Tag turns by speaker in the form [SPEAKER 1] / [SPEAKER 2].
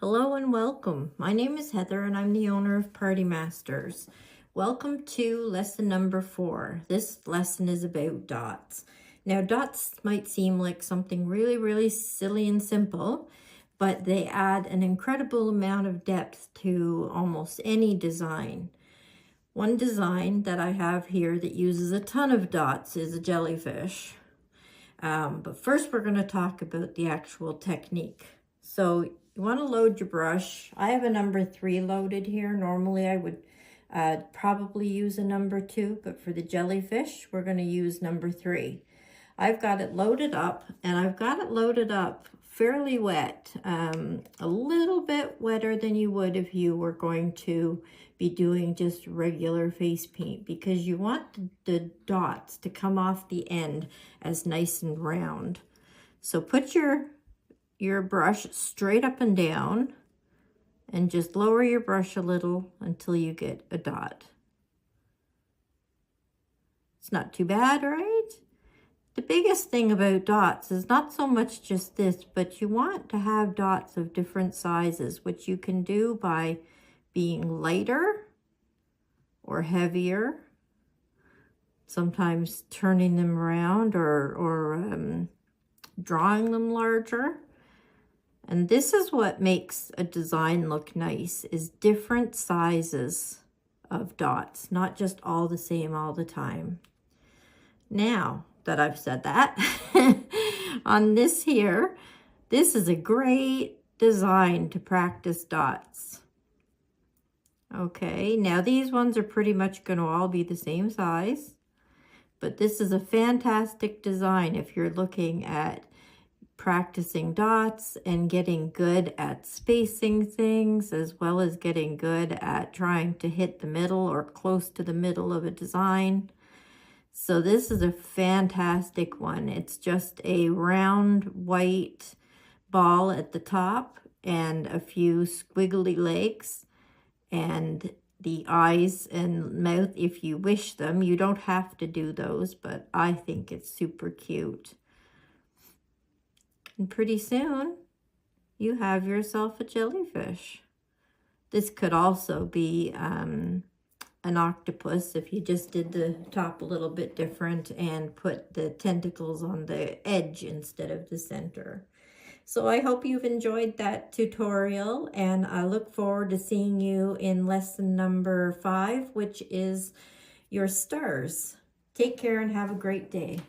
[SPEAKER 1] Hello and welcome. My name is Heather and I'm the owner of Party Masters. Welcome to lesson number 4. This lesson is about dots. Now dots might seem like something really silly and simple, but they add an incredible amount of depth to almost any design. One design that I have here that uses a ton of dots is a jellyfish. But first we're going to talk about the actual technique. So you want to load your brush. I have a number 3 loaded here. Normally I would probably use a number 2, but for the jellyfish, we're going to use number 3. I've got it loaded up, and I've got it loaded up fairly wet, a little bit wetter than you would if you were going to be doing just regular face paint, because you want the dots to come off the end as nice and round. So put your brush straight up and down and just lower your brush a little until you get a dot. It's not too bad, right? The biggest thing about dots is not so much just this, but you want to have dots of different sizes, which you can do by being lighter or heavier, sometimes turning them around or drawing them larger. And this is what makes a design look nice, is different sizes of dots, not just all the same all the time. Now that I've said that, on this here, this is a great design to practice dots. Okay, now these ones are pretty much going to all be the same size, but this is a fantastic design if you're looking at practicing dots and getting good at spacing things, as well as getting good at trying to hit the middle or close to the middle of a design. So this is a fantastic one. It's just a round white ball at the top and a few squiggly legs and the eyes and mouth if you wish them. You don't have to do those, but I think it's super cute. And pretty soon, you have yourself a jellyfish. This could also be an octopus if you just did the top a little bit different and put the tentacles on the edge instead of the center. So I hope you've enjoyed that tutorial, and I look forward to seeing you in lesson number 5, which is your stars. Take care and have a great day.